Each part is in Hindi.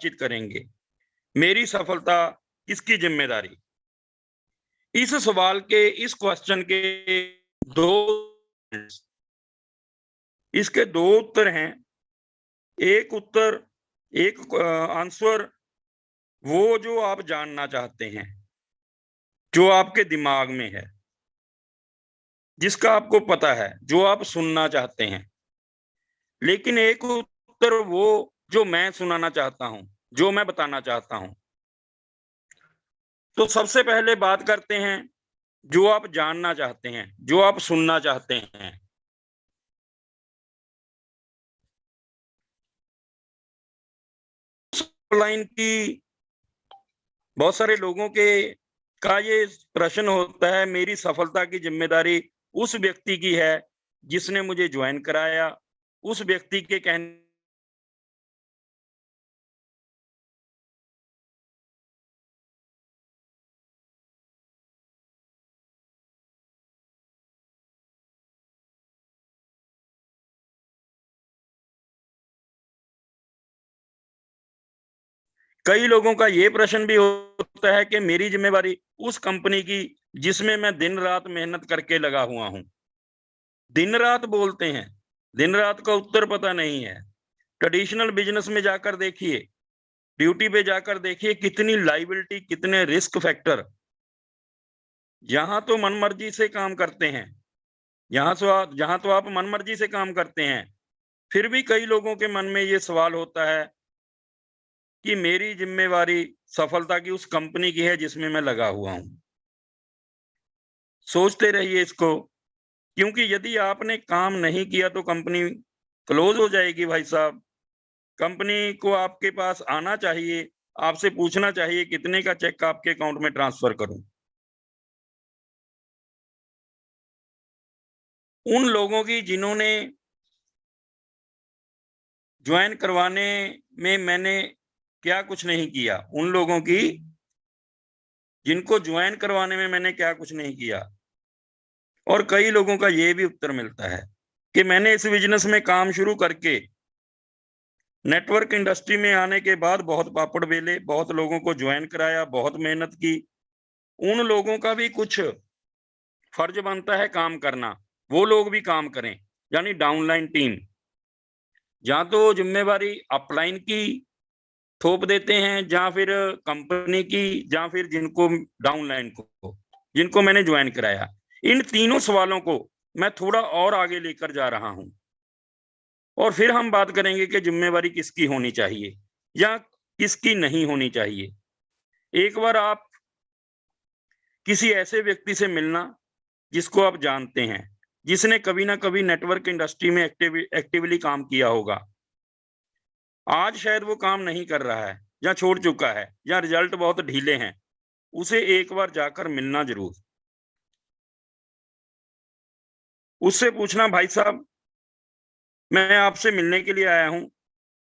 बातचीत करेंगे। मेरी सफलता किसकी जिम्मेदारी? इस सवाल के, इस क्वेश्चन के दो इसके दो उत्तर हैं। एक उत्तर, एक आंसर वो जो आप जानना चाहते हैं, जो आपके दिमाग में है, जिसका आपको पता है, जो आप सुनना चाहते हैं। लेकिन एक उत्तर वो जो मैं सुनाना चाहता हूं, जो मैं बताना चाहता हूं। तो सबसे पहले बात करते हैं जो आप जानना चाहते हैं, जो आप सुनना चाहते हैं। लाइन की बहुत सारे लोगों के का ये प्रश्न होता है, मेरी सफलता की जिम्मेदारी उस व्यक्ति की है जिसने मुझे ज्वाइन कराया, उस व्यक्ति के कहने। कई लोगों का ये प्रश्न भी होता है कि मेरी जिम्मेदारी उस कंपनी की जिसमें मैं दिन रात मेहनत करके लगा हुआ हूं। दिन रात बोलते हैं, दिन रात का उत्तर पता नहीं है। ट्रेडिशनल बिजनेस में जाकर देखिए, ड्यूटी पे जाकर देखिए, कितनी लाइबिलिटी, कितने रिस्क फैक्टर। यहां तो मनमर्जी से काम करते हैं, जहां तो आप मनमर्जी से काम करते हैं। फिर भी कई लोगों के मन में ये सवाल होता है कि मेरी जिम्मेवारी सफलता की उस कंपनी की है जिसमें मैं लगा हुआ हूं। सोचते रहिए इसको, क्योंकि यदि आपने काम नहीं किया तो कंपनी क्लोज हो जाएगी भाई साहब। कंपनी को आपके पास आना चाहिए, आपसे पूछना चाहिए कितने का चेक आपके अकाउंट में ट्रांसफर करूं। उन लोगों की जिन्होंने ज्वाइन करवाने में मैंने क्या कुछ नहीं किया, उन लोगों की जिनको ज्वाइन करवाने में मैंने क्या कुछ नहीं किया। और कई लोगों का ये भी उत्तर मिलता है कि मैंने इस बिजनेस में काम शुरू करके नेटवर्क इंडस्ट्री में आने के बाद बहुत पापड़ बेले, बहुत लोगों को ज्वाइन कराया, बहुत मेहनत की। उन लोगों का भी कुछ फर्ज बनता है काम करना, वो लोग भी काम करें। यानी डाउनलाइन टीम, जहां तो जिम्मेवारी अपलाइन की थोप देते हैं, जहां फिर कंपनी की, जहां फिर जिनको डाउनलाइन को, जिनको मैंने ज्वाइन कराया। इन तीनों सवालों को मैं थोड़ा और आगे लेकर जा रहा हूं, और फिर हम बात करेंगे कि जिम्मेवारी किसकी होनी चाहिए या किसकी नहीं होनी चाहिए। एक बार आप किसी ऐसे व्यक्ति से मिलना जिसको आप जानते हैं, जिसने कभी ना कभी नेटवर्क इंडस्ट्री में एक्टिवली काम किया होगा। आज शायद वो काम नहीं कर रहा है या छोड़ चुका है या रिजल्ट बहुत ढीले हैं। उसे एक बार जाकर मिलना जरूर। उससे पूछना, भाई साहब मैं आपसे मिलने के लिए आया हूं,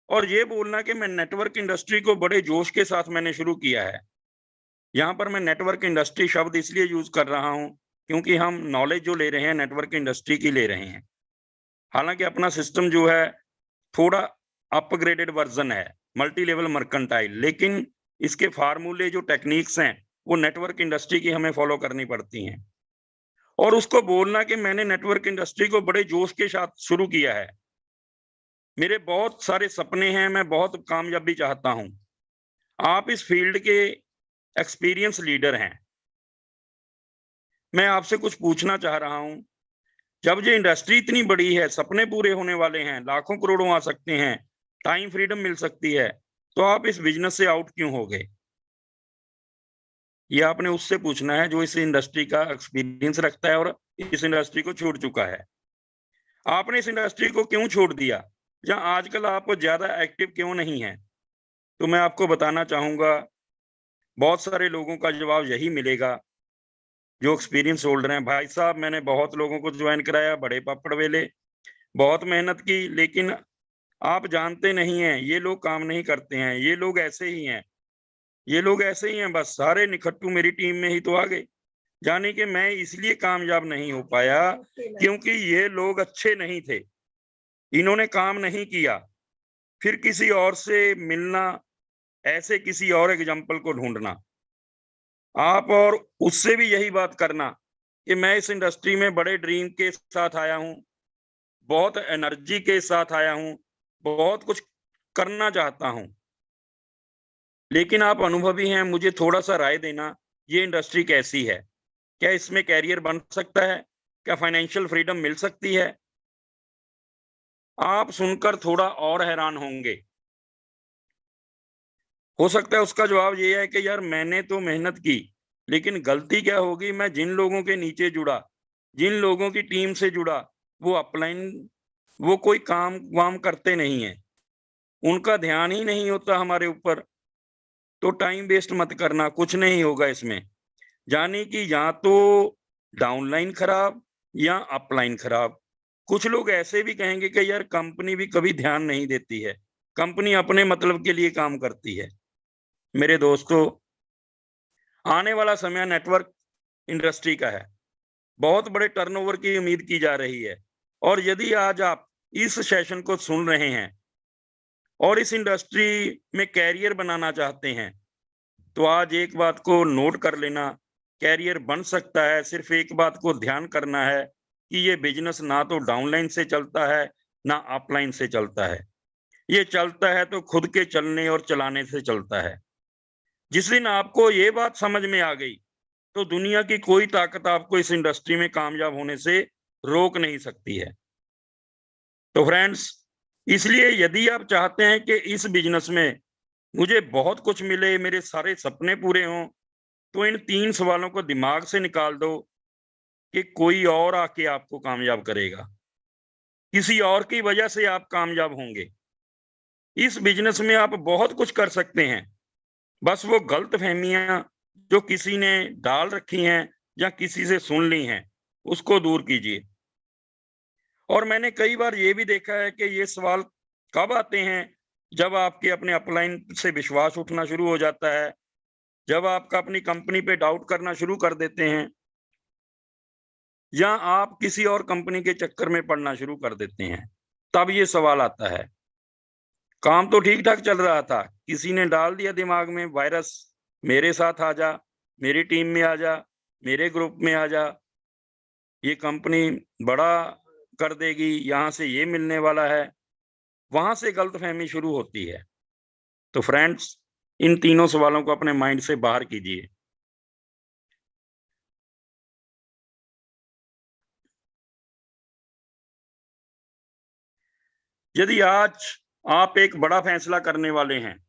और ये बोलना कि मैं नेटवर्क इंडस्ट्री को बड़े जोश के साथ मैंने शुरू किया है। यहाँ पर मैं नेटवर्क इंडस्ट्री शब्द इसलिए यूज कर रहा हूं क्योंकि हम नॉलेज जो ले रहे हैं नेटवर्क इंडस्ट्री की ले रहे हैं। हालांकि अपना सिस्टम जो है थोड़ा अपग्रेडेड वर्जन है, मल्टी लेवल मर्केंटाइल, लेकिन इसके फार्मूले जो टेक्निक्स हैं वो नेटवर्क इंडस्ट्री की हमें फॉलो करनी पड़ती हैं। और उसको बोलना कि मैंने नेटवर्क इंडस्ट्री को बड़े जोश के साथ शुरू किया है, मेरे बहुत सारे सपने हैं, मैं बहुत कामयाबी चाहता हूं। आप इस फील्ड के एक्सपीरियंस लीडर हैं, मैं आपसे कुछ पूछना चाह रहा हूं। जब ये इंडस्ट्री इतनी बड़ी है, सपने पूरे होने वाले हैं, लाखों करोड़ों आ सकते हैं, टाइम फ्रीडम मिल सकती है, तो आप इस बिजनेस से आउट क्यों हो गए? ये आपने उससे पूछना है जो इस इंडस्ट्री का एक्सपीरियंस रखता है और इस इंडस्ट्री को छोड़ चुका है। आपने इस इंडस्ट्री को क्यों छोड़ दिया, या आजकल आप ज्यादा एक्टिव क्यों नहीं है? तो मैं आपको बताना चाहूंगा, बहुत सारे लोगों का जवाब यही मिलेगा जो एक्सपीरियंस होल्डर हैं। भाई साहब मैंने बहुत लोगों को ज्वाइन कराया, बड़े पापड़ बेले, बहुत मेहनत की, लेकिन आप जानते नहीं हैं ये लोग काम नहीं करते हैं, ये लोग ऐसे ही हैं, ये लोग ऐसे ही हैं, बस सारे निखट्टू मेरी टीम में ही तो आ गए। यानी कि मैं इसलिए कामयाब नहीं हो पाया क्योंकि ये लोग अच्छे नहीं थे, इन्होंने काम नहीं किया। फिर किसी और से मिलना, ऐसे किसी और एग्जाम्पल को ढूंढना आप, और उससे भी यही बात करना कि मैं इस इंडस्ट्री में बड़े ड्रीम के साथ आया हूं, बहुत एनर्जी के साथ आया हूं, बहुत कुछ करना चाहता हूं, लेकिन आप अनुभवी हैं, मुझे थोड़ा सा राय देना, ये इंडस्ट्री कैसी है, क्या इसमें कैरियर बन सकता है, क्या फाइनेंशियल फ्रीडम मिल सकती है। आप सुनकर थोड़ा और हैरान होंगे। हो सकता है उसका जवाब ये है कि यार मैंने तो मेहनत की, लेकिन गलती क्या होगी, मैं जिन लोगों के नीचे जुड़ा, जिन लोगों की टीम से जुड़ा, वो अपलाइन, वो कोई काम वाम करते नहीं है, उनका ध्यान ही नहीं होता हमारे ऊपर। तो टाइम वेस्ट मत करना, कुछ नहीं होगा इसमें। यानी कि या तो डाउनलाइन खराब या अपलाइन खराब। कुछ लोग ऐसे भी कहेंगे कि यार कंपनी भी कभी ध्यान नहीं देती है, कंपनी अपने मतलब के लिए काम करती है। मेरे दोस्तों, आने वाला समय नेटवर्क इंडस्ट्री का है, बहुत बड़े टर्नओवर की उम्मीद की जा रही है। और यदि आज आप इस सेशन को सुन रहे हैं और इस इंडस्ट्री में कैरियर बनाना चाहते हैं, तो आज एक बात को नोट कर लेना, कैरियर बन सकता है। सिर्फ एक बात को ध्यान करना है कि ये बिजनेस ना तो डाउनलाइन से चलता है ना अपलाइन से चलता है, ये चलता है तो खुद के चलने और चलाने से चलता है। जिस दिन आपको ये बात समझ में आ गई, तो दुनिया की कोई ताकत आपको इस इंडस्ट्री में कामयाब होने से रोक नहीं सकती है। तो फ्रेंड्स, इसलिए यदि आप चाहते हैं कि इस बिजनेस में मुझे बहुत कुछ मिले, मेरे सारे सपने पूरे हों, तो इन 3 सवालों को दिमाग से निकाल दो कि कोई और आके आपको कामयाब करेगा, किसी और की वजह से आप कामयाब होंगे। इस बिजनेस में आप बहुत कुछ कर सकते हैं, बस वो गलतफहमियां जो किसी ने डाल रखी हैं या किसी से सुन ली हैं, उसको दूर कीजिए। और मैंने कई बार ये भी देखा है कि ये सवाल कब आते हैं, जब आपके अपने अपलाइन से विश्वास उठना शुरू हो जाता है, जब आपका अपनी कंपनी पे डाउट करना शुरू कर देते हैं, या आप किसी और कंपनी के चक्कर में पड़ना शुरू कर देते हैं, तब ये सवाल आता है। काम तो ठीक ठाक चल रहा था, किसी ने डाल दिया दिमाग में वायरस, मेरे साथ आ जा, मेरी टीम में आ जा, मेरे ग्रुप में आ जा, ये कंपनी बड़ा कर देगी, यहाँ से ये मिलने वाला है। वहां से गलतफहमी शुरू होती है। तो फ्रेंड्स, इन तीनों सवालों को अपने माइंड से बाहर कीजिए। यदि आज आप एक बड़ा फैसला करने वाले हैं,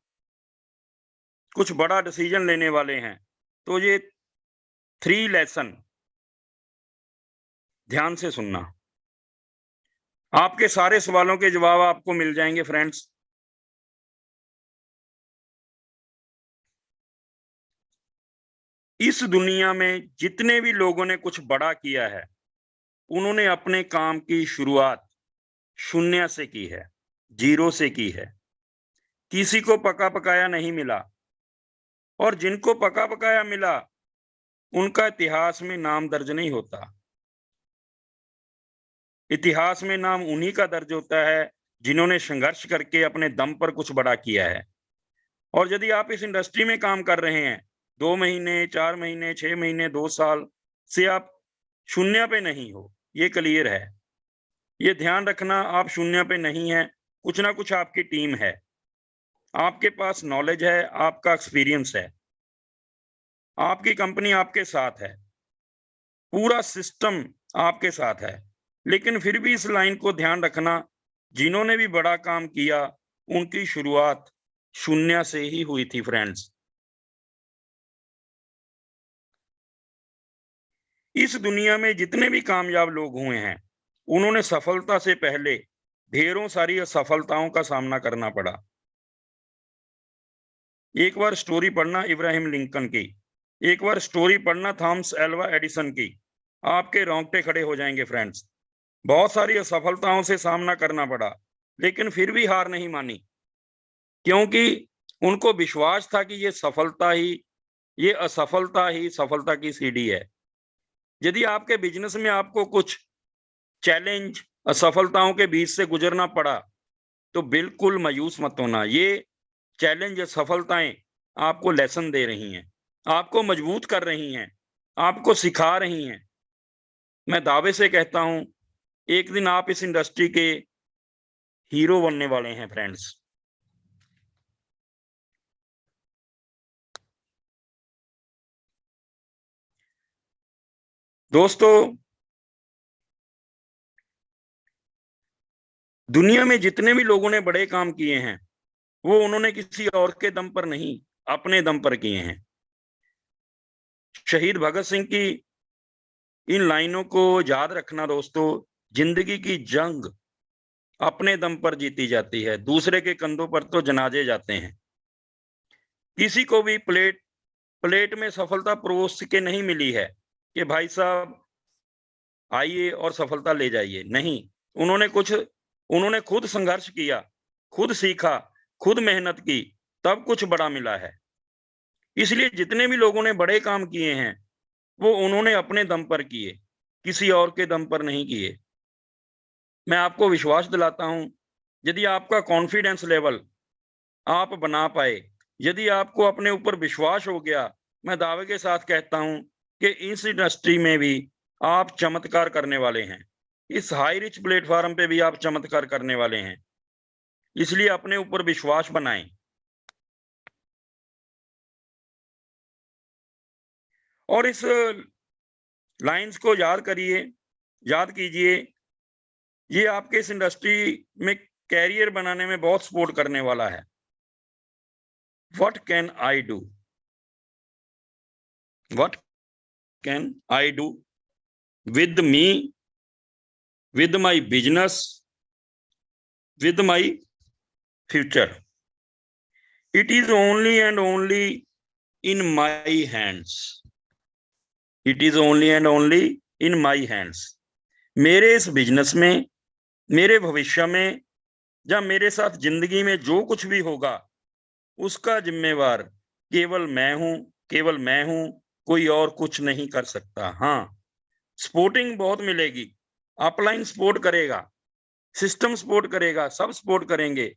कुछ बड़ा डिसीजन लेने वाले हैं, तो ये 3 लेसन ध्यान से सुनना। आपके सारे सवालों के जवाब आपको मिल जाएंगे फ्रेंड्स। इस दुनिया में जितने भी लोगों ने कुछ बड़ा किया है, उन्होंने अपने काम की शुरुआत शून्य से की है, 0 से की है। किसी को पका पकाया नहीं मिला, और जिनको पका पकाया मिला, उनका इतिहास में नाम दर्ज नहीं होता। इतिहास में नाम उन्हीं का दर्ज होता है जिन्होंने संघर्ष करके अपने दम पर कुछ बड़ा किया है। और यदि आप इस इंडस्ट्री में काम कर रहे हैं, 2 महीने, 4 महीने, 6 महीने, 2 साल से आप शून्य पे नहीं हो, ये क्लियर है। ये ध्यान रखना, आप शून्य पे नहीं है, कुछ ना कुछ आपकी टीम है, आपके पास नॉलेज है, आपका एक्सपीरियंस है, आपकी कंपनी आपके साथ है, पूरा सिस्टम आपके साथ है। लेकिन फिर भी इस लाइन को ध्यान रखना, जिन्होंने भी बड़ा काम किया, उनकी शुरुआत शून्य से ही हुई थी फ्रेंड्स। इस दुनिया में जितने भी कामयाब लोग हुए हैं, उन्होंने सफलता से पहले ढेरों सारी असफलताओं का सामना करना पड़ा। एक बार स्टोरी पढ़ना इब्राहिम लिंकन की, एक बार स्टोरी पढ़ना थॉमस एल्वा एडिसन की, आपके रोंगटे खड़े हो जाएंगे फ्रेंड्स। बहुत सारी असफलताओं से सामना करना पड़ा, लेकिन फिर भी हार नहीं मानी, क्योंकि उनको विश्वास था कि ये असफलता ही सफलता की सीढ़ी है। यदि आपके बिजनेस में आपको कुछ चैलेंज, असफलताओं के बीच से गुजरना पड़ा, तो बिल्कुल मायूस मत होना। ये चैलेंज या सफलताएं आपको लेसन दे रही हैं, आपको मजबूत कर रही हैं, आपको सिखा रही हैं। मैं दावे से कहता हूं, एक दिन आप इस इंडस्ट्री के हीरो बनने वाले हैं फ्रेंड्स। दोस्तों, दुनिया में जितने भी लोगों ने बड़े काम किए हैं, वो उन्होंने किसी और के दम पर नहीं, अपने दम पर किए हैं। शहीद भगत सिंह की इन लाइनों को याद रखना दोस्तों। जिंदगी की जंग अपने दम पर जीती जाती है, दूसरे के कंधों पर तो जनाजे जाते हैं। किसी को भी प्लेट प्लेट में सफलता परोस के नहीं मिली है कि भाई साहब आइए और सफलता ले जाइए। नहीं, उन्होंने खुद संघर्ष किया, खुद सीखा, खुद मेहनत की, तब कुछ बड़ा मिला है। इसलिए जितने भी लोगों ने बड़े काम किए हैं, वो उन्होंने अपने दम पर किए, किसी और के दम पर नहीं किए। मैं आपको विश्वास दिलाता हूं, यदि आपका कॉन्फिडेंस लेवल आप बना पाए, यदि आपको अपने ऊपर विश्वास हो गया, मैं दावे के साथ कहता हूं कि इस इंडस्ट्री में भी आप चमत्कार करने वाले हैं। इस हाई रिच प्लेटफॉर्म पे भी आप चमत्कार करने वाले हैं। इसलिए अपने ऊपर विश्वास बनाएं। और इस लाइंस को याद कीजिए। ये आपके इस इंडस्ट्री में कैरियर बनाने में बहुत सपोर्ट करने वाला है। What can I do? What can I do with me, with my business, with my future? It is only and only in my hands. It is only and only in my hands. मेरे इस बिजनेस में, मेरे भविष्य में, या मेरे साथ जिंदगी में जो कुछ भी होगा, उसका जिम्मेवार केवल मैं हूं, केवल मैं हूं, कोई और कुछ नहीं कर सकता। हाँ, सपोर्टिंग बहुत मिलेगी, अपलाइन सपोर्ट करेगा, सिस्टम सपोर्ट करेगा, सब सपोर्ट करेंगे,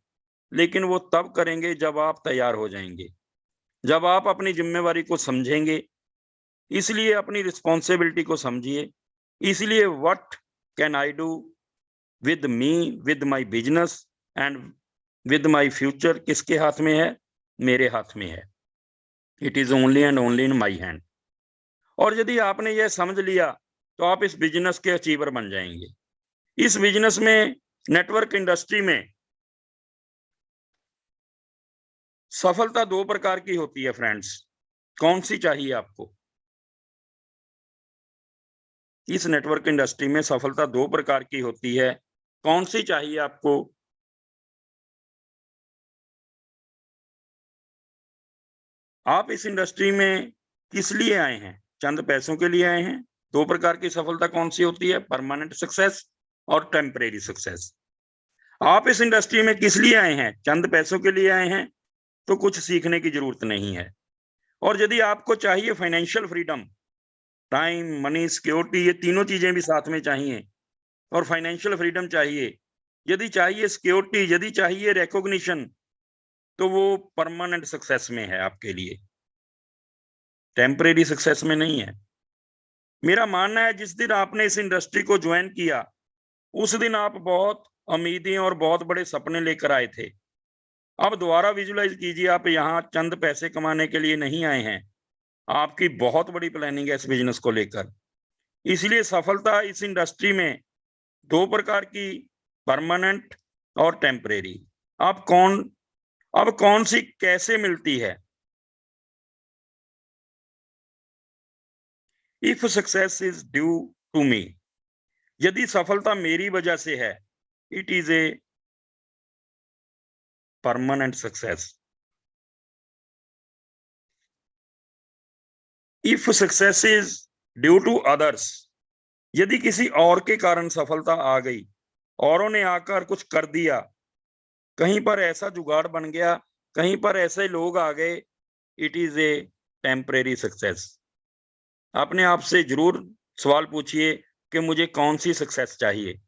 लेकिन वो तब करेंगे जब आप तैयार हो जाएंगे, जब आप अपनी जिम्मेवारी को समझेंगे। इसलिए अपनी रिस्पॉन्सिबिलिटी को समझिए। इसलिए what can I do with me, with my business and with my future किसके हाथ में है? मेरे हाथ में है। It is only and only in my hand. और यदि आपने यह समझ लिया, तो आप इस बिजनेस के अचीवर बन जाएंगे। इस बिजनेस में, नेटवर्क इंडस्ट्री में, सफलता दो प्रकार की होती है फ्रेंड्स। कौन सी चाहिए आपको? इस नेटवर्क इंडस्ट्री में सफलता दो प्रकार की होती है, कौन सी चाहिए आपको? आप इस इंडस्ट्री में किस लिए आए हैं? चंद पैसों के लिए आए हैं? दो प्रकार की सफलता कौन सी होती है? परमानेंट सक्सेस और टेम्परेरी सक्सेस। आप इस इंडस्ट्री में किस लिए आए हैं? चंद पैसों के लिए आए हैं, तो कुछ सीखने की जरूरत नहीं है। और यदि आपको चाहिए financial freedom, time, money, security, ये तीनों चीजें भी साथ में चाहिए, और फाइनेंशियल फ्रीडम चाहिए, यदि चाहिए सिक्योरिटी, यदि चाहिए रिकॉग्निशन, तो वो परमानेंट सक्सेस में है आपके लिए, टेम्परेरी सक्सेस में नहीं है। मेरा मानना है, जिस दिन आपने इस इंडस्ट्री को ज्वाइन किया, उस दिन आप बहुत उम्मीदें और बहुत बड़े सपने लेकर आए थे। अब दोबारा विजुलाइज कीजिए, आप यहाँ चंद पैसे कमाने के लिए नहीं आए हैं, आपकी बहुत बड़ी प्लानिंग है इस बिजनेस को लेकर। इसलिए सफलता इस इंडस्ट्री में दो प्रकार की, परमानेंट और टेम्परेरी। अब कौन सी कैसे मिलती है? If success is due to me, यदि सफलता मेरी वजह से है, it is a permanent success. If success is due to others, यदि किसी और के कारण सफलता आ गई, औरों ने आकर कुछ कर दिया, कहीं पर ऐसा जुगाड़ बन गया, कहीं पर ऐसे लोग आ गए, it is A temporary success. अपने आप से जरूर सवाल पूछिए कि मुझे कौन सी सक्सेस चाहिए।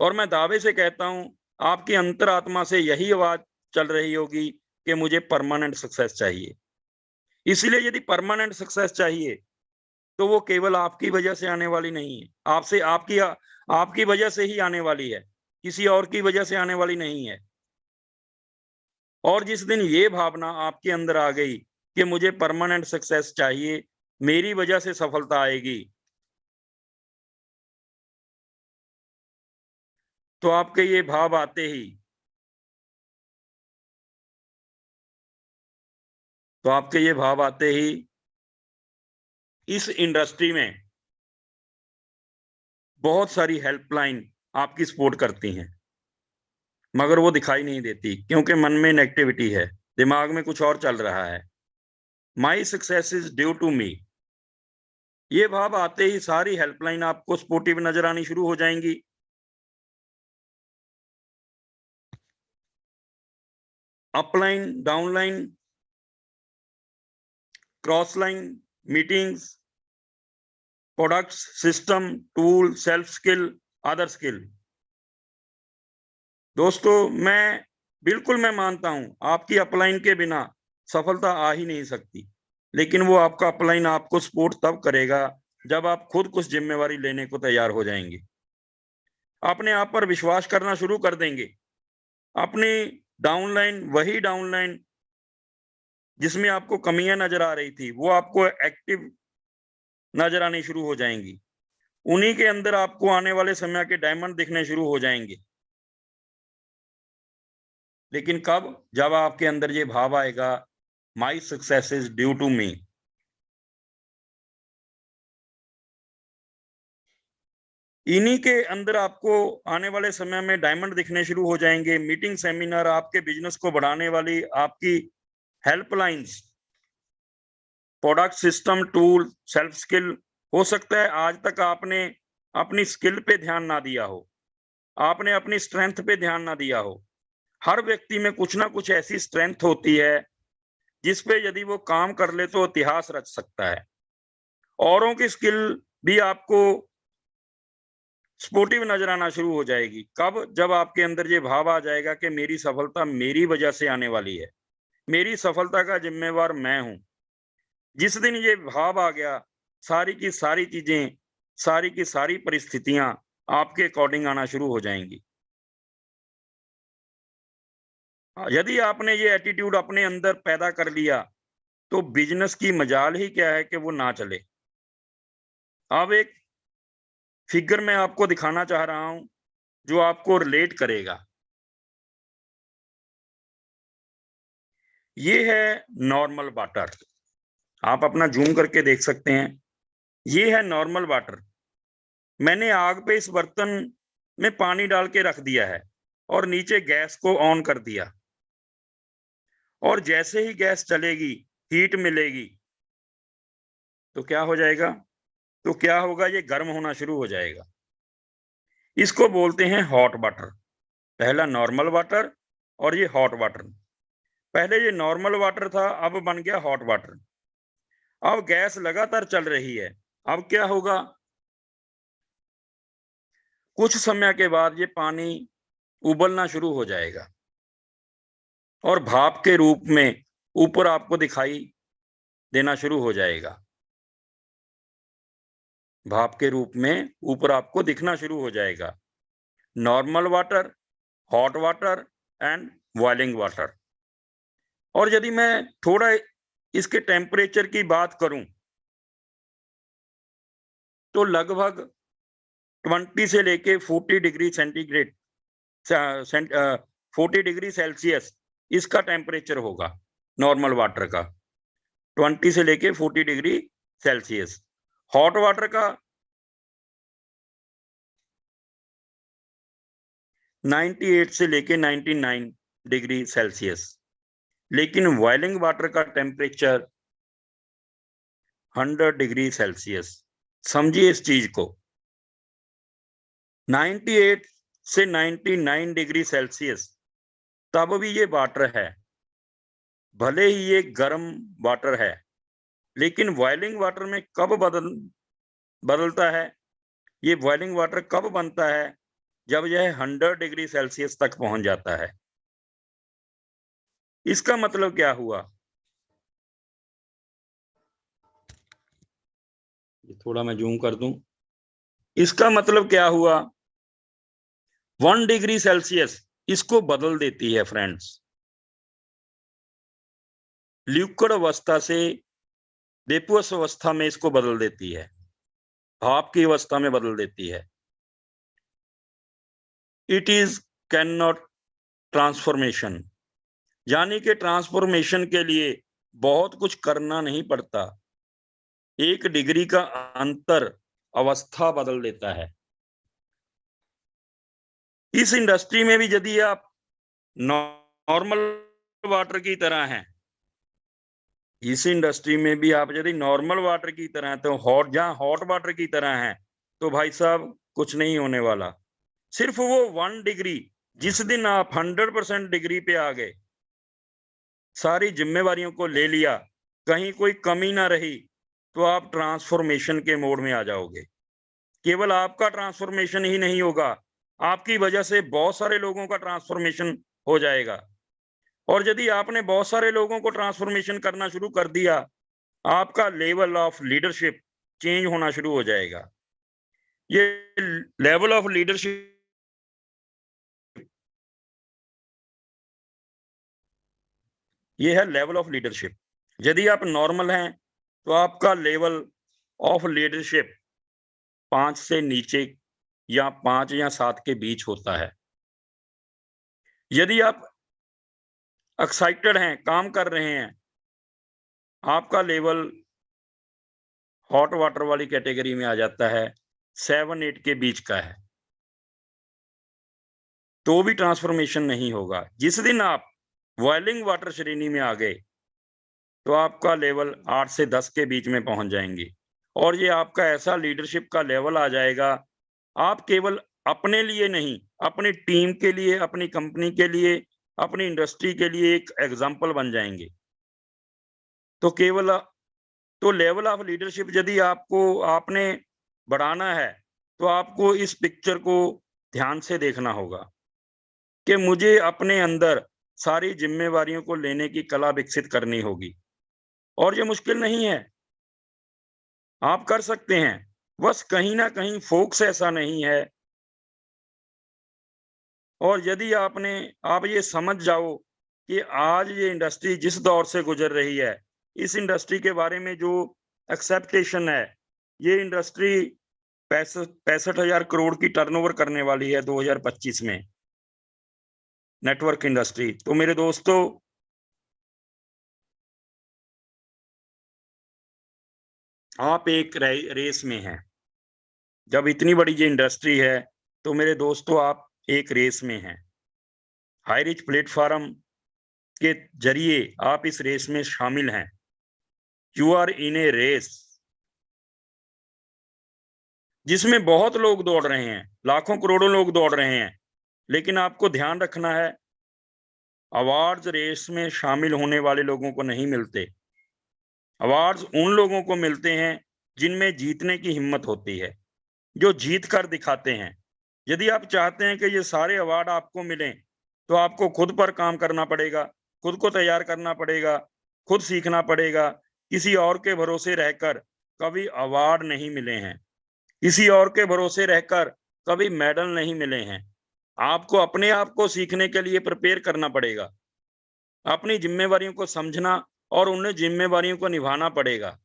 और मैं दावे से कहता हूं, आपकी अंतरात्मा से यही आवाज चल रही होगी कि मुझे परमानेंट सक्सेस चाहिए। इसलिए यदि परमानेंट सक्सेस चाहिए तो वो केवल आपकी वजह से आने वाली नहीं है, आपकी वजह से ही आने वाली है, किसी और की वजह से आने वाली नहीं है। और जिस दिन ये भावना आपके अंदर आ गई कि मुझे परमानेंट सक्सेस चाहिए, मेरी वजह से सफलता आएगी, तो आपके ये भाव आते ही इस इंडस्ट्री में बहुत सारी हेल्पलाइन आपकी सपोर्ट करती हैं, मगर वो दिखाई नहीं देती क्योंकि मन में नेगेटिविटी है, दिमाग में कुछ और चल रहा है। My success is due to me, ये भाव आते ही सारी हेल्पलाइन आपको सपोर्टिव नजर आनी शुरू हो जाएंगी। Upline, downline, cross line, meetings, products, system, tool, self skill, other skill. दोस्तों मैं मानता हूं आपकी अपलाइन के बिना सफलता आ ही नहीं सकती, लेकिन वो आपका अपलाइन आपको सपोर्ट तब करेगा जब आप खुद कुछ जिम्मेवारी लेने को तैयार हो जाएंगे, अपने आप पर विश्वास करना शुरू कर देंगे। अपनी डाउनलाइन, वही डाउनलाइन जिसमें आपको कमियां नजर आ रही थी, वो आपको एक्टिव नजर आनी शुरू हो जाएंगी। उन्हीं के अंदर आपको आने वाले समय के डायमंड दिखने शुरू हो जाएंगे। लेकिन कब? जब आपके अंदर ये भाव आएगा, my success is due to me. इन्हीं के अंदर आपको आने वाले समय में डायमंड दिखने शुरू हो जाएंगे। मीटिंग, सेमिनार, आपके बिजनेस को बढ़ाने वाली आपकी helplines, product, system, tool, self skill. हो सकता है आज तक आपने अपनी स्किल पे ध्यान ना दिया हो, आपने अपनी स्ट्रेंथ पे ध्यान ना दिया हो। हर व्यक्ति में कुछ ना कुछ ऐसी स्ट्रेंथ होती है जिस पे यदि वो काम कर ले तो इतिहास रच सकता है। औरों की स्किल भी आपको सपोर्टिव नजर आना शुरू हो जाएगी। कब? जब आपके अंदर ये भाव आ जाएगा कि मेरी सफलता मेरी वजह से आने वाली है, मेरी सफलता का जिम्मेवार मैं हूं। जिस दिन ये भाव आ गया, सारी की सारी चीजें, सारी की सारी परिस्थितियां आपके अकॉर्डिंग आना शुरू हो जाएंगी। यदि आपने ये एटीट्यूड अपने अंदर पैदा कर लिया तो बिजनेस की मजाल ही क्या है कि वो ना चले। अब एक फिगर मैं आपको दिखाना चाह रहा हूं जो आपको रिलेट करेगा। ये है नॉर्मल वाटर, आप अपना जूम करके देख सकते हैं। ये है नॉर्मल वाटर। मैंने आग पे इस बर्तन में पानी डाल के रख दिया है और नीचे गैस को ऑन कर दिया, और जैसे ही गैस चलेगी, हीट मिलेगी, तो क्या हो जाएगा? तो क्या होगा? ये गर्म होना शुरू हो जाएगा। इसको बोलते हैं हॉट वाटर। पहला नॉर्मल वाटर और ये हॉट वाटर। पहले ये नॉर्मल वाटर था, अब बन गया हॉट वाटर। अब गैस लगातार चल रही है, अब क्या होगा? कुछ समय के बाद ये पानी उबलना शुरू हो जाएगा और भाप के रूप में ऊपर आपको दिखाई देना शुरू हो जाएगा। भाप के रूप में ऊपर आपको दिखना शुरू हो जाएगा। Normal water, hot water and boiling water. और यदि मैं थोड़ा इसके टेम्परेचर की बात करूं तो लगभग 20 से लेके 40 डिग्री सेंटीग्रेड, 40 डिग्री सेल्सियस इसका टेम्परेचर होगा नॉर्मल वाटर का। 20 से लेके 40 डिग्री सेल्सियस। हॉट वाटर का 98 से लेके 99 डिग्री सेल्सियस। लेकिन बॉइलिंग वाटर का टेम्परेचर 100 डिग्री सेल्सियस। समझिए इस चीज को। 98 से 99 डिग्री सेल्सियस तब भी ये वाटर है, भले ही ये गर्म वाटर है। लेकिन बॉइलिंग वाटर में कब बदलता है? ये बॉइलिंग वाटर कब बनता है? जब यह 100 डिग्री सेल्सियस तक पहुंच जाता है। इसका मतलब क्या हुआ, ये थोड़ा मैं जूम कर दूं, इसका मतलब क्या हुआ, 1 डिग्री सेल्सियस इसको बदल देती है फ्रेंड्स, लिक्विड अवस्था से वेपुअस अवस्था में इसको बदल देती है, भाप की अवस्था में बदल देती है। It is can not transformation, यानी कि ट्रांसफॉर्मेशन के लिए बहुत कुछ करना नहीं पड़ता, 1 डिग्री का अंतर अवस्था बदल देता है। इस इंडस्ट्री में भी यदि आप नॉर्मल वाटर की तरह हैं, इस इंडस्ट्री में भी आप यदि नॉर्मल वाटर की तरह हैं, तो जहां हॉट वाटर की तरह हैं, तो भाई साहब कुछ नहीं होने वाला। सिर्फ वो 1 डिग्री, जिस दिन आप 100% डिग्री पे आ गए, सारी जिम्मेवारियों को ले लिया, कहीं कोई कमी ना रही, तो आप ट्रांसफॉर्मेशन के मोड में आ जाओगे। केवल आपका ट्रांसफॉर्मेशन ही नहीं होगा, आपकी वजह से बहुत सारे लोगों का ट्रांसफॉर्मेशन हो जाएगा। और यदि आपने बहुत सारे लोगों को ट्रांसफॉर्मेशन करना शुरू कर दिया, आपका लेवल ऑफ लीडरशिप चेंज होना शुरू हो जाएगा। ये लेवल ऑफ लीडरशिप, ये है लेवल ऑफ लीडरशिप। यदि आप नॉर्मल हैं, तो आपका लेवल ऑफ लीडरशिप 5 से नीचे या 5 या 7 के बीच होता है। यदि आप एक्साइटेड हैं, काम कर रहे हैं, आपका लेवल हॉट वाटर वाली कैटेगरी में आ जाता है, 7-8 के बीच का है, तो भी ट्रांसफॉर्मेशन नहीं होगा। जिस दिन आप बॉइलिंग वाटर श्रेणी में आ गए, तो आपका लेवल 8 से 10 के बीच में पहुंच जाएंगे, और ये आपका ऐसा लीडरशिप का लेवल आ जाएगा, आप केवल अपने लिए नहीं, अपनी टीम के लिए, अपनी कंपनी के लिए, अपनी इंडस्ट्री के लिए एक एग्जाम्पल बन जाएंगे। तो तो लेवल ऑफ लीडरशिप यदि आपने बढ़ाना है, तो आपको इस पिक्चर को ध्यान से देखना होगा कि मुझे अपने अंदर सारी जिम्मेवारियों को लेने की कला विकसित करनी होगी। और ये मुश्किल नहीं है, आप कर सकते हैं, बस कहीं ना कहीं फोकस ऐसा नहीं है। और यदि आप ये समझ जाओ कि आज ये इंडस्ट्री जिस दौर से गुजर रही है, इस इंडस्ट्री के बारे में जो एक्सेप्टेशन है, ये इंडस्ट्री 65,000 करोड़ की टर्नओवर करने वाली है 2025 में, नेटवर्क इंडस्ट्री। तो मेरे दोस्तों, आप एक रेस में हैं। जब इतनी बड़ी ये इंडस्ट्री है, तो मेरे दोस्तों आप एक रेस में हैं। हाई रिच प्लेटफॉर्म के जरिए आप इस रेस में शामिल हैं। You are in a race जिसमें बहुत लोग दौड़ रहे हैं, लाखों करोड़ों लोग दौड़ रहे हैं, लेकिन आपको ध्यान रखना है, अवार्ड्स रेस में शामिल होने वाले लोगों को नहीं मिलते। अवार्ड्स उन लोगों को मिलते हैं जिनमें जीतने की हिम्मत होती है, जो जीत कर दिखाते हैं। यदि आप चाहते हैं कि ये सारे अवार्ड आपको मिलें, तो आपको खुद पर काम करना पड़ेगा, खुद को तैयार करना पड़ेगा, खुद सीखना पड़ेगा। किसी और के भरोसे रहकर कभी अवार्ड नहीं मिले हैं, किसी और के भरोसे रहकर कभी मेडल नहीं मिले हैं। आपको अपने आप को सीखने के लिए प्रिपेयर करना पड़ेगा, अपनी जिम्मेवारियों को समझना और उन जिम्मेवारियों को निभाना पड़ेगा।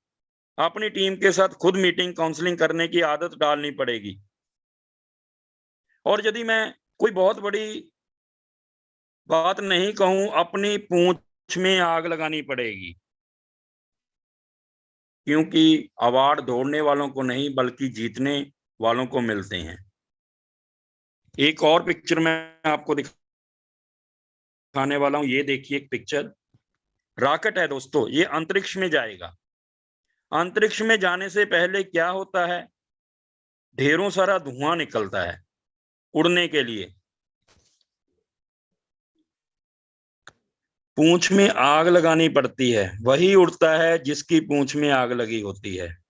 अपनी टीम के साथ खुद मीटिंग, काउंसलिंग करने की आदत डालनी पड़ेगी। और यदि मैं कोई बहुत बड़ी बात नहीं कहूं, अपनी पूंछ में आग लगानी पड़ेगी, क्योंकि अवार्ड दौड़ने वालों को नहीं बल्कि जीतने वालों को मिलते हैं। एक और पिक्चर मैं आपको दिखाने वाला हूं, ये देखिए एक पिक्चर। रॉकेट है दोस्तों, ये अंतरिक्ष में जाएगा। अंतरिक्ष में जाने से पहले क्या होता है, ढेरों सारा धुआं निकलता है उड़ने के लिए। पूंछ में आग लगानी पड़ती है, वही उड़ता है जिसकी पूंछ में आग लगी होती है।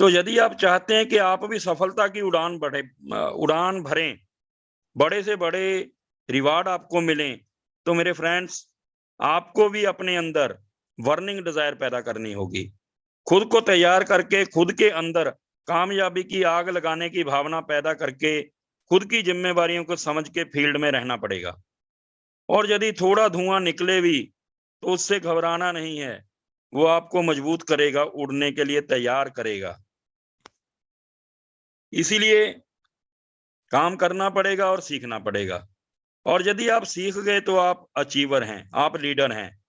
तो यदि आप चाहते हैं कि आप भी सफलता की उड़ान भरें, बड़े से बड़े रिवार्ड आपको मिले, तो मेरे फ्रेंड्स आपको भी अपने अंदर बर्निंग डिजायर पैदा करनी होगी। खुद को तैयार करके, खुद के अंदर कामयाबी की आग लगाने की भावना पैदा करके, खुद की जिम्मेवारियों को समझ के फील्ड में रहना पड़ेगा। और यदि थोड़ा धुआं निकले भी तो उससे घबराना नहीं है, वो आपको मजबूत करेगा, उड़ने के लिए तैयार करेगा। इसीलिए काम करना पड़ेगा और सीखना पड़ेगा। और यदि आप सीख गए तो आप अचीवर हैं, आप लीडर हैं।